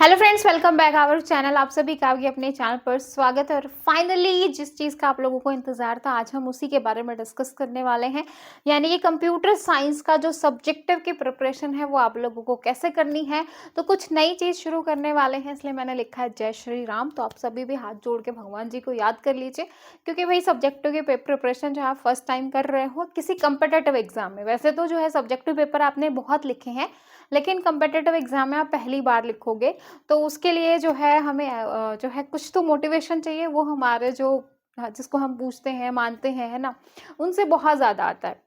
Hello friends, welcome back our channel. आप सभी का आपके अपने चैनल पर स्वागत है। और फाइनली जिस चीज़ का आप लोगों को इंतजार था, आज हम उसी के बारे में डिस्कस करने वाले हैं। यानी कि कंप्यूटर साइंस का जो सब्जेक्टिव की प्रिपरेशन है वो आप लोगों को कैसे करनी है। तो कुछ नई चीज़ शुरू करने वाले हैं, इसलिए मैंने लिखा है जय श्री राम। तो आप सभी भी हाथ जोड़ के भगवान जी को याद कर लीजिए, क्योंकि भाई सब्जेक्टिव के प्रिपरेशन जो आप फर्स्ट टाइम कर रहे हो किसी कंपिटेटिव एग्जाम में, वैसे तो जो है सब्जेक्टिव पेपर आपने बहुत लिखे हैं, लेकिन कंपिटेटिव एग्जाम में आप पहली बार लिखोगे, तो उसके लिए जो है हमें जो है कुछ तो मोटिवेशन चाहिए। वो हमारे जो जिसको हम पूछते हैं, मानते हैं, है ना, उनसे बहुत ज़्यादा आता है।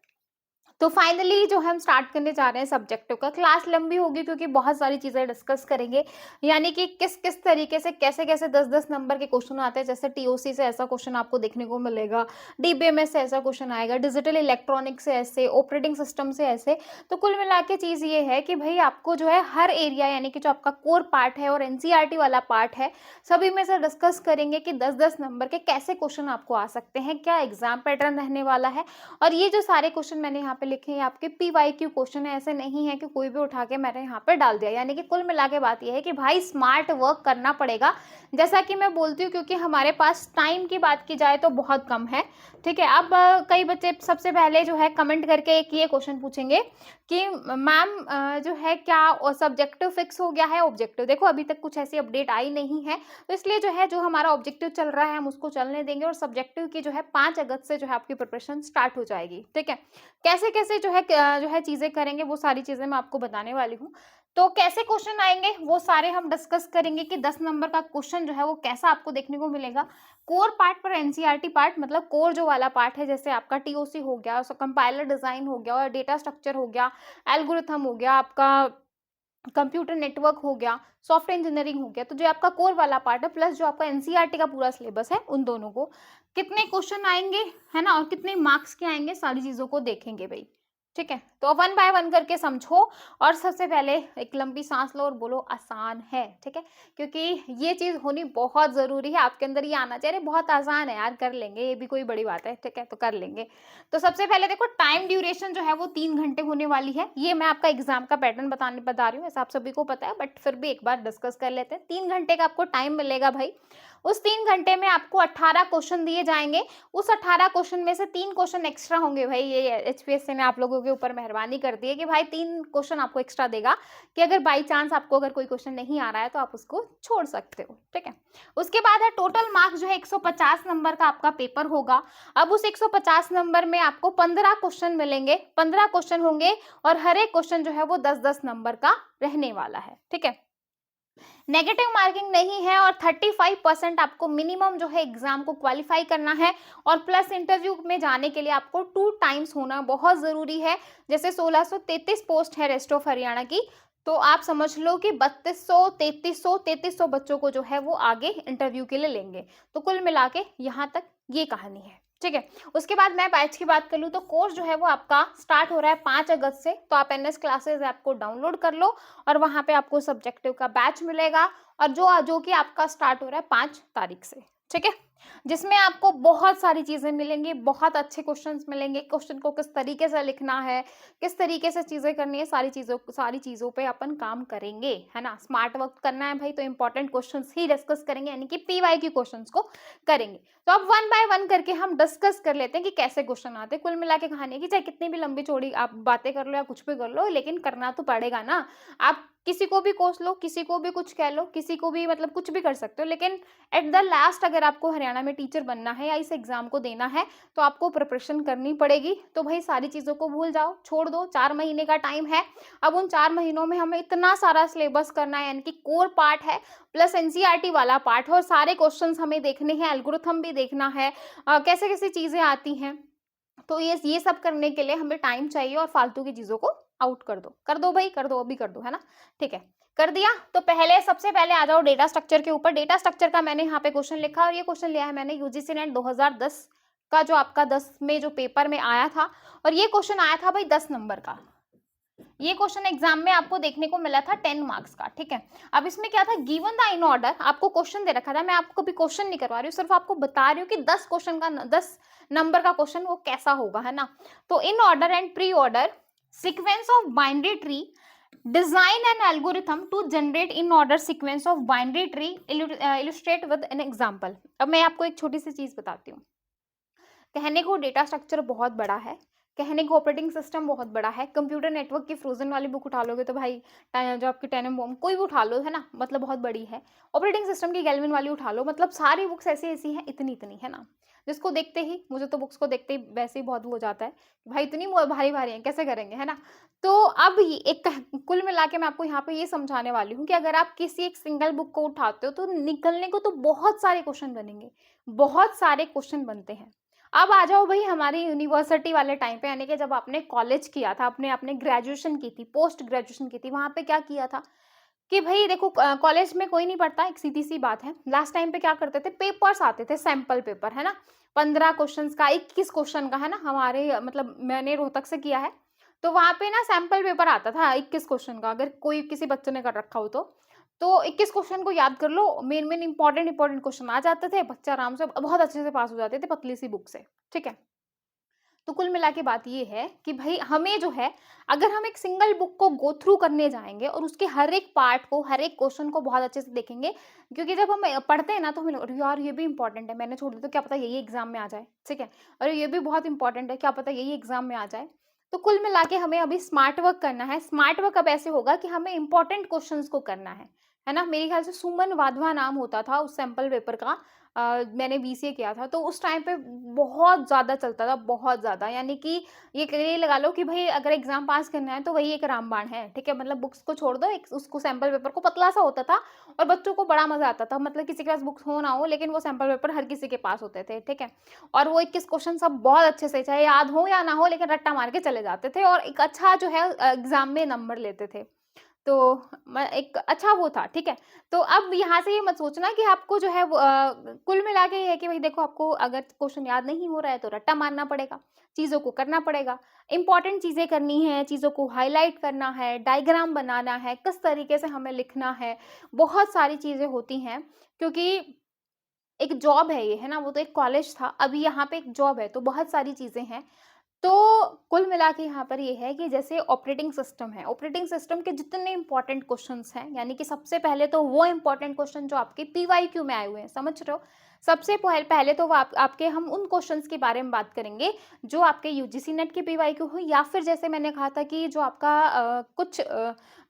तो फाइनली जो हम स्टार्ट करने जा रहे हैं सब्जेक्टिव का। क्लास लंबी होगी क्योंकि बहुत सारी चीज़ें डिस्कस करेंगे, यानी कि किस किस तरीके से कैसे-कैसे 10-10 नंबर के क्वेश्चन आते हैं। जैसे टीओसी से ऐसा क्वेश्चन आपको देखने को मिलेगा, डीबीएमएस से ऐसा क्वेश्चन आएगा, डिजिटल इलेक्ट्रॉनिक्स से ऐसे, ऑपरेटिंग सिस्टम से ऐसे। तो कुल मिला के चीज़ ये है कि भई आपको जो है हर एरिया, यानी कि जो आपका कोर पार्ट है और एनसीईआरटी वाला पार्ट है, सभी में से डिस्कस करेंगे कि 10-10 नंबर के कैसे क्वेश्चन आपको आ सकते हैं, क्या एग्ज़ाम पैटर्न रहने वाला है। और ये जो सारे क्वेश्चन मैंने यहाँ पे लिखे हैं आपके पीवाईक्यू क्वेश्चन है, ऐसे नहीं है कि कोई भी उठा के मैंने यहाँ पे डाल दिया। यानी कि कुल मिला के बात ये है कि भाई स्मार्ट वर्क करना पड़ेगा, जैसा कि मैं बोलती हूँ, क्योंकि हमारे पास टाइम की बात की जाए तो बहुत कम है। ठीक है। अब कई बच्चे सबसे पहले जो है कमेंट करके एक ये क्वेश्चन पूछेंगे कि मैम जो है क्या सब्जेक्टिव फिक्स हो गया है ऑब्जेक्टिव। देखो अभी तक कुछ ऐसी अपडेट आई नहीं है, तो इसलिए जो है जो हमारा ऑब्जेक्टिव चल रहा है हम उसको चलने देंगे, और सब्जेक्टिव की जो है 5 अगस्त से जो है आपकी प्रिपरेशन स्टार्ट हो जाएगी। ठीक है। कैसे कैसे जो है चीजें करेंगे, वो सारी चीजें मैं आपको बताने वाली हूँ। तो कैसे क्वेश्चन आएंगे वो सारे हम डिस्कस करेंगे कि 10 नंबर का क्वेश्चन जो है वो कैसा आपको देखने को मिलेगा। कोर पार्ट पर एनसीईआरटी पार्ट, मतलब कोर जो वाला पार्ट है, जैसे आपका टीओसी हो गया, कंपाइलर डिजाइन हो गया, और डेटा स्ट्रक्चर हो गया, एल्गोरिथम हो गया, आपका कंप्यूटर नेटवर्क हो गया, सॉफ्टवेयर इंजीनियरिंग हो गया। तो जो आपका कोर वाला पार्ट है प्लस जो आपका एनसीईआरटी का पूरा सिलेबस है, उन दोनों को कितने क्वेश्चन आएंगे, है ना, और कितने मार्क्स के आएंगे, सारी चीजों को देखेंगे भाई। ठीक है। तो वन बाय वन करके समझो, और सबसे पहले एक लंबी सांस लो और बोलो आसान है। ठीक है। क्योंकि ये चीज होनी बहुत जरूरी है, आपके अंदर ये आना चाहिए, अरे बहुत आसान है यार, कर लेंगे, ये भी कोई बड़ी बात है। ठीक है, तो कर लेंगे। तो सबसे पहले देखो, टाइम ड्यूरेशन जो है वो 3 घंटे होने वाली है। ये मैं आपका एग्जाम का पैटर्न बता रही हूँ, ऐसा आप सभी को पता है, बट फिर भी एक बार डिस्कस कर लेते हैं। 3 घंटे का आपको टाइम मिलेगा भाई। उस 3 घंटे में आपको 18 क्वेश्चन दिए जाएंगे। उस 18 क्वेश्चन में से 3 क्वेश्चन एक्स्ट्रा होंगे भाई। ये एचपीएससी ने आप लोगों के ऊपर मेहरबानी कर दी है कि भाई 3 क्वेश्चन आपको एक्स्ट्रा देगा, कि अगर बाई चांस आपको अगर कोई क्वेश्चन नहीं आ रहा है तो आप उसको छोड़ सकते हो। ठीक है। उसके बाद है टोटल मार्क्स जो है 150 नंबर का आपका पेपर होगा। अब उस 150 नंबर में आपको 15 क्वेश्चन मिलेंगे, 15 क्वेश्चन होंगे, और हर एक क्वेश्चन जो है वो 10-10 नंबर का रहने वाला है। ठीक है। नेगेटिव मार्किंग नहीं है, और 35% आपको मिनिमम जो है एग्जाम को क्वालिफाई करना है। और प्लस इंटरव्यू में जाने के लिए आपको 2 टाइम्स होना बहुत जरूरी है। जैसे 1633 पोस्ट है रेस्ट ऑफ हरियाणा की, तो आप समझ लो कि 3200 बच्चों को जो है वो आगे इंटरव्यू के लिए लेंगे। तो कुल मिला के यहाँ तक ये कहानी है। ठीक है। उसके बाद मैं बैच की बात कर लूँ, तो कोर्स जो है वो आपका स्टार्ट हो रहा है 5 अगस्त से। तो आप एनएस क्लासेस ऐप को डाउनलोड कर लो, और वहां पे आपको सब्जेक्टिव का बैच मिलेगा, और जो जो कि आपका स्टार्ट हो रहा है 5 तारीख से। ठीक है। जिसमें आपको बहुत सारी चीजें मिलेंगी, बहुत अच्छे क्वेश्चंस मिलेंगे, क्वेश्चन को किस तरीके से लिखना है, किस तरीके से चीजें करनी है, सारी चीजों पे अपन काम करेंगे, है ना। स्मार्ट वर्क करना है भाई, तो इंपॉर्टेंट क्वेश्चंस ही डिस्कस करेंगे, यानी कि पीवाईक्यू क्वेश्चंस को करेंगे। तो अब वन बाय वन करके हम डिस्कस कर लेते हैं कि कैसे क्वेश्चन आते हैं। कुल मिला के कहानी है कि चाहे कितनी भी लंबी चौड़ी आप बातें कर लो या कुछ भी कर लो, लेकिन करना तो पड़ेगा ना। आप किसी को भी कोस लो, किसी को भी कुछ कह लो, किसी को भी मतलब कुछ भी कर सकते हो, लेकिन एट द लास्ट अगर आपको हरियाणा में टीचर बनना है या इस एग्जाम को देना है, तो आपको प्रिपरेशन करनी पड़ेगी। तो भाई सारी चीजों को भूल जाओ, छोड़ दो। 4 महीने का टाइम है। अब उन 4 महीनों में हमें इतना सारा सिलेबस करना है, यानी कि कोर पार्ट है प्लस एनसीईआरटी वाला पार्ट है, और सारे क्वेश्चंस हमें देखने हैं, एल्गोरिथम भी देखना है, कैसे कैसे चीजें आती हैं। तो ये सब करने के लिए हमें टाइम चाहिए, और फालतू की चीजों को आउट कर दो भाई, कर दो, अभी कर दो, है ना। ठीक है। कर दिया। तो पहले सबसे पहले आ जाओ डेटा स्ट्रक्चर के ऊपर। डेटा स्ट्रक्चर का मैंने यहाँ पे क्वेश्चन लिखा, और ये क्वेश्चन लिया है मैंने यूजीसी नेट 2010 का, जो आपका 10 में जो पेपर में आया था। और ये क्वेश्चन आया था भाई 10 नंबर का। ये क्वेश्चन एग्जाम में आपको देखने को मिला था 10 मार्क्स का। ठीक है। अब इसमें क्या था, गिवन द इन ऑर्डर, आपको क्वेश्चन दे रखा था। मैं आपको भी क्वेश्चन नहीं करवा रही हूँ, सिर्फ आपको बता रही हूँ कि 10 नंबर का क्वेश्चन वो कैसा होगा, है ना। तो in order and pre order, sequence of binary tree, design an algorithm to generate in order sequence of binary tree, illustrate with an example. अब मैं आपको एक छोटी सी चीज बताती हूँ। कहने को डेटा स्ट्रक्चर बहुत बड़ा है, कहने को ऑपरेटिंग सिस्टम बहुत बड़ा है, कंप्यूटर नेटवर्क की फ्रोजन वाली बुक उठा लोगे तो भाई जो आपकी टेनम बॉम कोई भी उठा लो, है ना, मतलब बहुत बड़ी है। ऑपरेटिंग सिस्टम की गैल्विन वाली उठा लो, मतलब सारी बुक्स ऐसी ऐसी हैं, इतनी इतनी, है ना, जिसको देखते ही, मुझे तो बुक्स को देखते ही वैसे ही बहुत वो हो जाता है कि भाई इतनी भारी भारी है, कैसे करेंगे, है ना। तो अब एक कुल मिला के मैं आपको यहाँ पे ये समझाने वाली हूँ कि अगर आप किसी एक सिंगल बुक को उठाते हो तो निकलने को तो बहुत सारे क्वेश्चन बनेंगे, बहुत सारे क्वेश्चन बनते हैं। अब आ जाओ भई हमारी यूनिवर्सिटी वाले टाइम पे, यानी कि जब आपने कॉलेज किया था, आपने आपने ग्रेजुएशन की थी, पोस्ट ग्रेजुएशन की थी, वहाँ पे क्या किया था कि भई देखो कॉलेज में कोई नहीं पढ़ता, एक सीधी-सी बात है। लास्ट टाइम पे क्या करते थे, पेपर्स आते थे, सैंपल पेपर, है ना? 15 क्वेश्चन्स का, 21 क्वेश्चन का, है ना? हमारे मतलब मैंने रोहतक से किया है, तो वहाँ पे ना सैंपल पेपर आता था 21 क्वेश्चन का, अगर कोई किसी बच्चे ने कर रखा हो तो। तो 21 क्वेश्चन को याद कर लो, मेन-मेन इम्पोर्टेंट क्वेश्चन आ जाते थे, बच्चा आराम से बहुत अच्छे से पास हो जाते थे पतली सी बुक से, ठीक है? तो कुल मिला के बात ये है कि भई हमें जो है, अगर हम एक सिंगल बुक को गो थ्रू करने जाएँगे और उसके हर एक पार्ट को, हर एक क्वेश्चन को बहुत अच्छे से देखेंगे, क्योंकि जब हम पढ़ते हैं ना तो हमें अरे यार ये भी इम्पोर्टेंट है, मैंने छोड़ दिया तो क्या पता यही एग्ज़ाम में आ जाए, ठीक है? अरे ये भी बहुत इम्पोर्टेंट है, क्या पता यही एग्ज़ाम में आ जाए। तो कुल मिला के हमें अभी स्मार्ट वर्क करना है। स्मार्ट वर्क अब ऐसे होगा कि हमें इम्पोर्टेंट क्वेश्चन्स को करना है ना? मेरे ख़्याल से सुमन वाधवा नाम होता था उस सैंपल पेपर का। मैंने बीसीए किया था, तो उस टाइम पे बहुत ज़्यादा चलता था, बहुत ज़्यादा, यानी कि ये लगा लो कि भई अगर एग्ज़ाम पास करना है तो वही एक रामबाण है, ठीक है? मतलब बुक्स को छोड़ दो, एक उसको सैंपल पेपर को पतला-सा होता था और बच्चों को बड़ा मज़ा आता था, मतलब किसी के पास बुक्स हो ना हो, लेकिन वो सैंपल पेपर हर किसी के पास होते थे, ठीक है? और वो 21 क्वेश्चन सब बहुत अच्छे से, चाहे याद हो या ना हो, लेकिन रट्टा मार के चले जाते थे और एक अच्छा जो है एग्ज़ाम में नंबर लेते थे। तो मैं एक अच्छा वो था, ठीक है? तो अब यहाँ से ये मत सोचना कि आपको जो है वो कुल मिला के ये है कि भई देखो आपको अगर क्वेश्चन याद नहीं हो रहा है तो रट्टा मारना पड़ेगा, चीज़ों को करना पड़ेगा, इम्पोर्टेंट चीज़ें करनी है, चीज़ों को हाइलाइट करना है, डायग्राम बनाना है, किस तरीके से हमें लिखना है, बहुत सारी चीज़ें होती हैं, क्योंकि एक जॉब है ये, है ना? वो तो एक कॉलेज था, अभी यहाँ पे एक जॉब है, तो बहुत सारी चीज़ें हैं। तो कुल मिला के यहाँ पर ये है कि जैसे ऑपरेटिंग सिस्टम है, ऑपरेटिंग सिस्टम के जितने इम्पोर्टेंट क्वेश्चंस हैं, यानी कि सबसे पहले तो वो इम्पोर्टेंट क्वेश्चन जो आपके पीवाईक्यू में आए हुए हैं, समझ रहे हो? सबसे पहले तो वो आपके हम उन क्वेश्चंस के बारे में बात करेंगे जो आपके यूजीसी नेट के पीवाईक्यू हो, या फिर जैसे मैंने कहा था कि जो आपका कुछ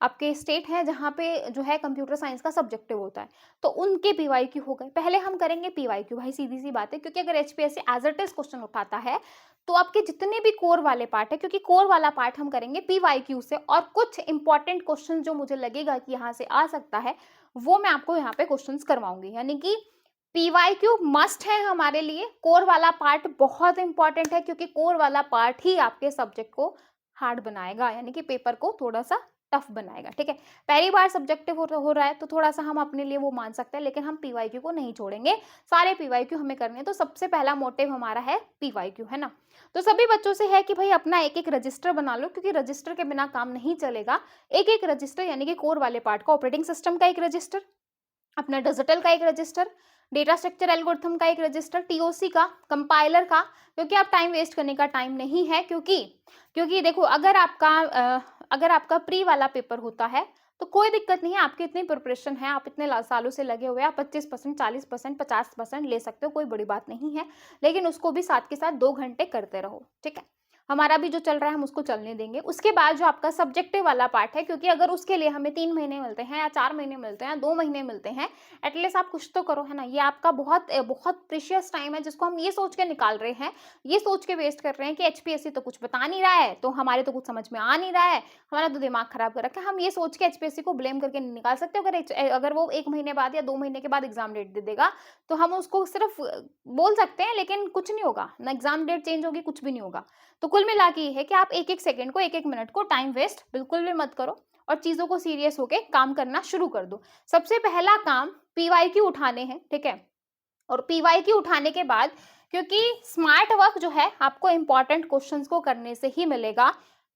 आपके स्टेट हैं जहाँ पे जो है कंप्यूटर साइंस का सब्जेक्टिव होता है, तो उनके पीवाईक्यू हो गए। पहले हम करेंगे पीवाईक्यू, भाई सीधी सी बात है, क्योंकि अगर HPSC as it is question उठाता है तो आपके जितने भी कोर वाले पार्ट है, क्योंकि कोर वाला पार्ट हम करेंगे पीवाईक्यू से, और कुछ इंपॉर्टेंट क्वेश्चन जो मुझे लगेगा कि यहाँ से आ सकता है वो मैं आपको यहाँ पे क्वेश्चंस करवाऊंगी, यानी कि पीवाईक्यू मस्ट है हमारे लिए। कोर वाला पार्ट बहुत इंपॉर्टेंट है, क्योंकि कोर वाला पार्ट ही आपके सब्जेक्ट को हार्ड बनाएगा, यानी कि पेपर को थोड़ा सा टफ बनाएगा, ठीक है। पहली बार सब्जेक्टिव हो रहा है तो थोड़ा सा हम अपने लिए वो मान सकते हैं, लेकिन हम पीवाईक्यू को नहीं छोड़ेंगे, सारे पीवाईक्यू हमें करने हैं। तो सबसे पहला मोटिव हमारा है पीवाईक्यू, है ना। तो सभी बच्चों से है कि भाई अपना एक एक रजिस्टर बना लो, क्योंकि रजिस्टर के बिना काम नहीं चलेगा। एक एक रजिस्टर, यानी कि कोर वाले पार्ट का, ऑपरेटिंग सिस्टम का एक रजिस्टर, अपना डिजिटल का एक रजिस्टर, डेटा स्ट्रक्चर एल्गोरिथम का एक रजिस्टर, टीओसी का, कंपाइलर का, क्योंकि आप टाइम वेस्ट करने का टाइम नहीं है, क्योंकि क्योंकि देखो अगर आपका प्री वाला पेपर होता है तो कोई दिक्कत नहीं है, आपकी इतनी प्रिपरेशन है, आप इतने सालों से लगे हुए हैं, आप 25%, 40%, 50% ले सकते हो, कोई बड़ी बात नहीं है, लेकिन उसको भी साथ के साथ 2 घंटे करते रहो, ठीक है। हमारा भी जो चल रहा है हम उसको चलने देंगे। उसके बाद जो आपका सब्जेक्टिव वाला पार्ट है, क्योंकि अगर उसके लिए हमें 3 महीने मिलते हैं या 4 महीने मिलते हैं या 2 महीने मिलते हैं, एटलीस्ट आप कुछ तो करो, है ना। ये आपका बहुत प्रीशियस टाइम है, जिसको हम ये सोच के निकाल रहे हैं, ये सोच के वेस्ट कर रहे हैं कि एचपीएससी तो कुछ बता नहीं रहा है, तो हमारे तो कुछ समझ में आ नहीं रहा है, हमारा तो दिमाग खराब कर रखा है। हम ये सोच के एचपीएससी को ब्लेम करके नहीं निकाल सकते। अगर वो 1 महीने बाद या 2 महीने के बाद एग्जाम डेट दे देगा तो हम उसको सिर्फ बोल सकते हैं, लेकिन कुछ नहीं होगा ना, एग्जाम डेट चेंज होगी, कुछ भी नहीं होगा। तो कुल मिला के ये है कि आप एक एक सेकंड को, एक एक मिनट को टाइम वेस्ट बिल्कुल भी मत करो और चीजों को सीरियस होके काम करना शुरू कर दो। सबसे पहला काम पीवाईक्यू उठाने हैं, ठीक है। और पीवाईक्यू उठाने के बाद, क्योंकि स्मार्ट वर्क जो है आपको इंपॉर्टेंट क्वेश्चंस को करने से ही मिलेगा,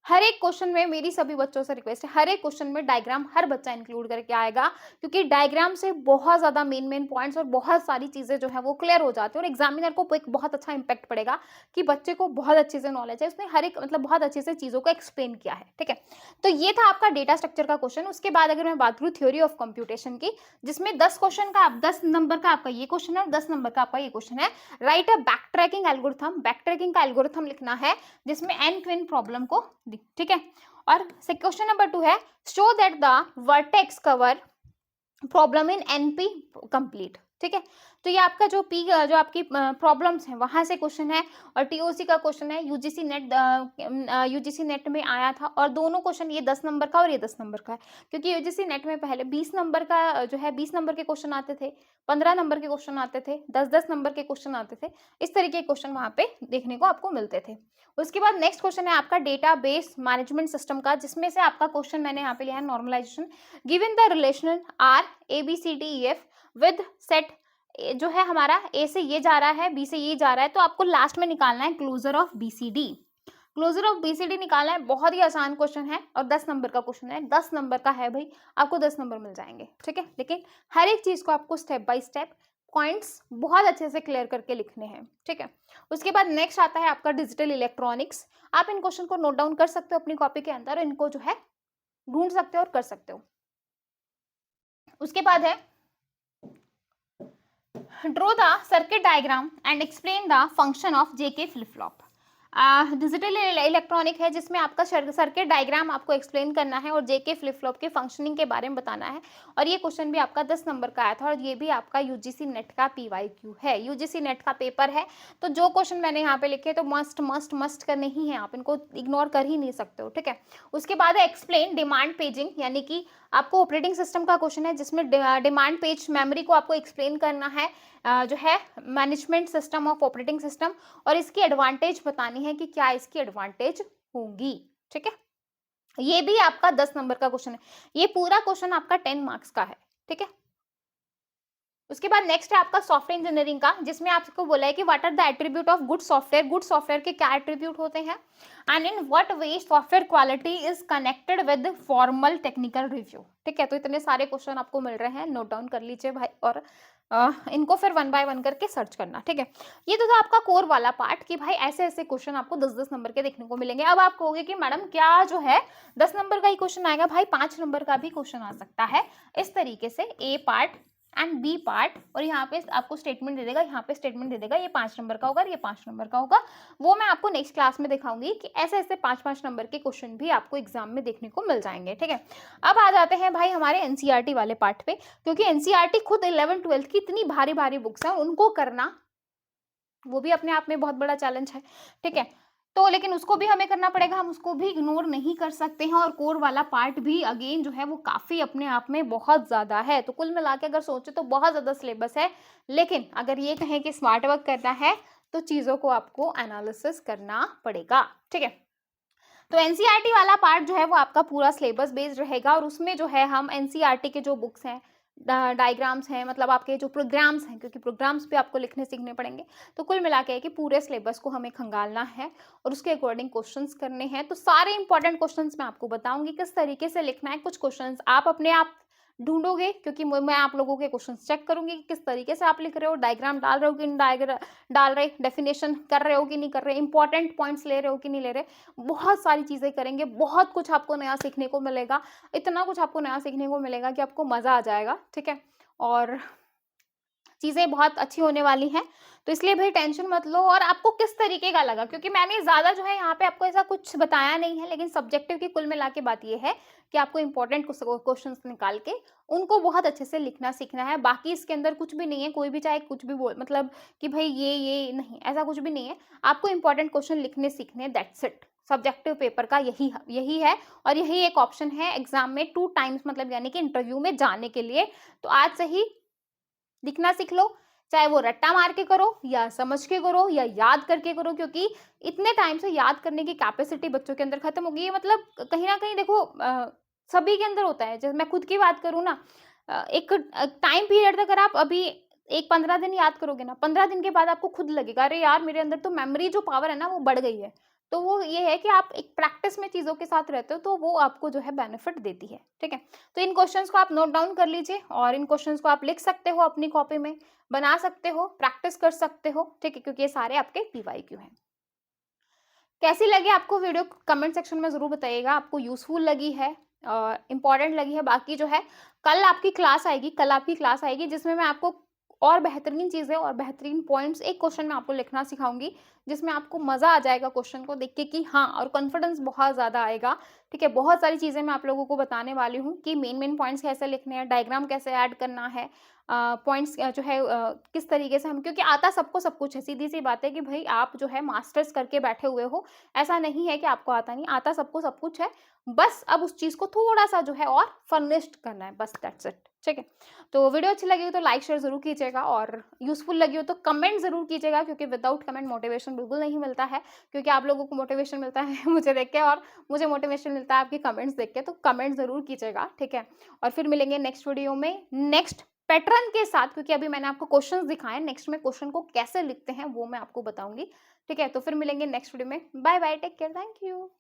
हर एक क्वेश्चन में मेरी सभी बच्चों से रिक्वेस्ट है, हर एक क्वेश्चन में डायग्राम हर बच्चा इंक्लूड करके आएगा, क्योंकि डायग्राम से बहुत ज़्यादा मेन पॉइंट्स और बहुत सारी चीज़ें जो है वो क्लियर हो जाती है और एग्जामिनर को एक बहुत अच्छा इंपैक्ट पड़ेगा कि बच्चे को बहुत अच्छे से नॉलेज है, उसने हर एक मतलब बहुत अच्छे से चीज़ों को एक्सप्लेन किया है। ठीक है, तो ये था आपका डेटा स्ट्रक्चर का क्वेश्चन। उसके बाद अगर मैं बात करूँ थ्योरी ऑफ कंप्यूटेशन की, जिसमें 10 क्वेश्चन का 10 नंबर का आपका ये क्वेश्चन है और 10 नंबर का आपका ये क्वेश्चन है। Right a back tracking algorithm, back tracking का एल्गोरिथम लिखना है जिसमें एन क्विन प्रॉब्लम को, ठीक है। और क्वेश्चन नंबर 2 है, show that the vertex cover problem in NP complete. ठीक है, तो ये आपका जो पी जो आपकी प्रॉब्लम्स हैं वहां से क्वेश्चन है और टीओसी का क्वेश्चन है, यूजीसी नेट में आया था और दोनों क्वेश्चन ये 10 नंबर का और ये 10 नंबर का है, क्योंकि यूजीसी नेट में पहले 20 नंबर का जो है 20 नंबर के क्वेश्चन आते थे, 15 नंबर के क्वेश्चन आते थे, 10-10 नंबर के क्वेश्चन आते थे, इस तरीके के क्वेश्चन वहां पे देखने को आपको मिलते थे। उसके बाद नेक्स्ट क्वेश्चन है आपका डेटाबेस मैनेजमेंट सिस्टम का, जिसमें से आपका क्वेश्चन मैंने यहाँ पे लिया है normalization. Given the relation R A B C D E F with set, जो है हमारा ए से ये जा रहा है, बी से ये जा रहा है, तो आपको लास्ट में निकालना है closure of BCD. Closure of BCD निकालना है, बहुत ही आसान क्वेश्चन है और 10 नंबर का क्वेश्चन है, 10 नंबर का है भाई, आपको 10 नंबर मिल जाएंगे। ठीक है, लेकिन हर एक चीज को आपको स्टेप बाय स्टेप पॉइंट्स बहुत अच्छे से क्लियर करके लिखने हैं। ठीक है, उसके बाद नेक्स्ट आता है आपका डिजिटल इलेक्ट्रॉनिक्स। आप इन क्वेश्चन को नोट डाउन कर सकते हो अपनी कॉपी के अंदर, इनको जो है ढूंढ सकते हो और कर सकते हो। उसके बाद है draw the circuit diagram and explain the function of JK flip flop. Digital electronic है जिसमें आपका सर्किट डायग्राम आपको एक्सप्लेन करना है और जेके फ्लिप फ्लॉप के फंक्शनिंग के बारे में बताना है, और ये क्वेश्चन भी आपका 10 नंबर का आया था और ये भी आपका यूजीसी नेट का पीवाईक्यू है, यूजीसी नेट का पेपर है। तो जो क्वेश्चन मैंने यहाँ पे लिखे तो मस्ट मस्ट मस्ट करने ही है, आप इनको इग्नोर कर ही नहीं सकते हो। ठीक है, उसके बाद है एक्सप्लेन डिमांड पेजिंग, यानी कि आपको ऑपरेटिंग सिस्टम का क्वेश्चन है जिसमें डिमांड पेज मेमोरी को आपको एक्सप्लेन करना है, जो है management system of operating system, और इसकी एडवांटेज बतानी है कि क्या इसकी एडवांटेज होगी। ठीक है, ये भी आपका 10 नंबर का क्वेश्चन है, ये पूरा क्वेश्चन आपका 10 मार्क्स का है। ठीक है, उसके बाद नेक्स्ट है आपका सॉफ्टवेयर इंजीनियरिंग का, जिसमें आपको बोला है कि what are the attribute of good software, good software के क्या एट्रीब्यूट होते हैं, and in what way software quality is connected with formal technical review. ठीक है, तो इतने सारे क्वेश्चन आपको मिल रहे हैं, नोट डाउन कर लीजिए भाई, और इनको फिर 1 बाय 1 करके सर्च करना। ठीक है, ये तो था आपका कोर वाला पार्ट कि भाई ऐसे ऐसे क्वेश्चन आपको 10-10 नंबर के देखने को मिलेंगे। अब आप कहोगे कि मैडम क्या जो है 10 नंबर का ही क्वेश्चन आएगा, भाई 5 नंबर का भी क्वेश्चन आ सकता है। इस तरीके से ए पार्ट एंड बी पार्ट, और यहाँ पे आपको स्टेटमेंट दे देगा, यहाँ पे स्टेटमेंट दे देगा, ये 5 नंबर का होगा, ये 5 नंबर का होगा। वो मैं आपको नेक्स्ट क्लास में दिखाऊंगी कि ऐसे ऐसे 5-5 नंबर के क्वेश्चन भी आपको एग्जाम में देखने को मिल जाएंगे। ठीक है, अब आ जाते हैं भाई हमारे एनसीईआरटी वाले पार्ट पे, क्योंकि एनसीईआरटी खुद 11-12 की इतनी भारी भारी बुक्स है, उनको करना वो भी अपने आप में बहुत बड़ा चैलेंज है। ठीक है, तो लेकिन उसको भी हमें करना पड़ेगा, हम उसको भी इग्नोर नहीं कर सकते हैं, और कोर वाला पार्ट भी अगेन जो है वो काफी अपने आप में बहुत ज्यादा है। तो कुल मिला के अगर सोचे तो बहुत ज्यादा सिलेबस है, लेकिन अगर ये कहें कि स्मार्ट वर्क करना है तो चीजों को आपको एनालिसिस करना पड़ेगा। ठीक है, तो एनसीईआरटी वाला पार्ट जो है वो आपका पूरा सिलेबस बेस्ड रहेगा, और उसमें जो है हम एनसीईआरटी के जो बुक्स हैं, डायग्राम्स हैं, मतलब आपके जो प्रोग्राम्स हैं, क्योंकि प्रोग्राम्स भी आपको लिखने सीखने पड़ेंगे, तो कुल मिला के कि पूरे सिलेबस को हमें खंगालना है और उसके अकॉर्डिंग क्वेश्चंस करने हैं। तो सारे इंपॉर्टेंट क्वेश्चंस मैं आपको बताऊंगी किस तरीके से लिखना है। कुछ क्वेश्चंस आप अपने आप ढूंढोगे, क्योंकि मैं आप लोगों के क्वेश्चन चेक करूंगी कि किस तरीके से आप लिख रहे हो, डायग्राम डाल रहे हो कि नहीं डाल रहे, डेफिनेशन कर रहे हो कि नहीं कर रहे, इंपॉर्टेंट पॉइंट्स ले रहे हो कि नहीं ले रहे। बहुत सारी चीजें करेंगे, बहुत कुछ आपको नया सीखने को मिलेगा, इतना कुछ आपको नया सीखने को मिलेगा कि आपको मजा आ जाएगा। ठीक है, और चीज़ें बहुत अच्छी होने वाली हैं, तो इसलिए भाई टेंशन मत लो। और आपको किस तरीके का लगा, क्योंकि मैंने ज़्यादा जो है यहाँ पे आपको ऐसा कुछ बताया नहीं है, लेकिन सब्जेक्टिव की कुल मिला के बात ये है कि आपको इंपॉर्टेंट क्वेश्चंस निकाल के उनको बहुत अच्छे से लिखना सीखना है। बाकी इसके अंदर कुछ भी नहीं है, कोई भी चाहे कुछ भी बोल, मतलब कि भाई ये नहीं, ऐसा कुछ भी नहीं है। आपको इंपॉर्टेंट क्वेश्चन लिखने सीखने, दैट्स इट। सब्जेक्टिव पेपर का यही है, और यही एक ऑप्शन है एग्जाम में 2 टाइम्स, मतलब यानी कि इंटरव्यू में जाने के लिए। तो आज से ही लिखना सीख लो, चाहे वो रट्टा मार के करो या समझ के करो या याद करके करो, क्योंकि इतने टाइम से याद करने की कैपेसिटी बच्चों के अंदर खत्म हो गई है। मतलब कहीं ना कहीं देखो, सभी के अंदर होता है। जैसे मैं खुद की बात करूँ ना, एक टाइम पीरियड तक अगर आप अभी एक 15 दिन याद करोगे ना, 15 दिन के बाद आपको खुद लगेगा अरे यार मेरे अंदर तो मेमोरी जो पावर है ना वो बढ़ गई है। तो वो ये है कि आप एक प्रैक्टिस में चीज़ों के साथ रहते हो तो वो आपको जो है बेनिफिट देती है, ठीक है? तो इन क्वेश्चंस को आप नोट डाउन कर लीजिए और इन क्वेश्चंस को आप लिख सकते हो अपनी कॉपी में, बना सकते हो, प्रैक्टिस कर सकते हो, ठीक है? क्योंकि ये सारे आपके पीवाईक्यू हैं। कैसी लगी आपको वीडियो कमेंट सेक्शन में ज़रूर बताइएगा, आपको यूज़फुल लगी है, इम्पोर्टेंट लगी है। बाकी जो है कल आपकी क्लास आएगी जिसमें मैं आपको और बेहतरीन चीज़ें और बेहतरीन पॉइंट्स एक क्वेश्चन में आपको लिखना सिखाऊँगी, जिसमें आपको मज़ा आ जाएगा क्वेश्चन को देख के कि हाँ, और कॉन्फिडेंस बहुत ज़्यादा आएगा, ठीक है? बहुत सारी चीज़ें मैं आप लोगों को बताने वाली हूँ कि मेन पॉइंट्स कैसे लिखने हैं, डायग्राम कैसे ऐड करना है, पॉइंट्स जो है किस तरीके से हम, क्योंकि आता सबको सब कुछ है, सीधी-सी बात है कि भई आप जो है मास्टर्स करके बैठे हुए हो, ऐसा नहीं है कि आपको आता नहीं, आता सबको सब कुछ है, बस अब उस चीज़ को थोड़ा-सा जो है और फर्निश्ड करना है, बस दैट्स इट, ठीक है? तो वीडियो अच्छी लगी हो तो लाइक शेयर ज़रूर कीजिएगा और यूज़फुल लगी हो तो कमेंट ज़रूर कीजिएगा, क्योंकि विदाउट कमेंट मोटिवेशन बिल्कुल नहीं मिलता है, क्योंकि आप लोगों को मोटिवेशन मिलता है मुझे देख के और मुझे मोटिवेशन मिलता है आपके कमेंट्स देख के, तो कमेंट ज़रूर कीजिएगा, ठीक है? और फिर मिलेंगे नेक्स्ट वीडियो में, नेक्स्ट पैटर्न के साथ, क्योंकि अभी मैंने आपको क्वेश्चंस दिखाए, नेक्स्ट में क्वेश्चन को कैसे लिखते हैं वो मैं आपको बताऊँगी, ठीक है? तो फिर मिलेंगे नेक्स्ट वीडियो में। Bye bye, take care, thank you.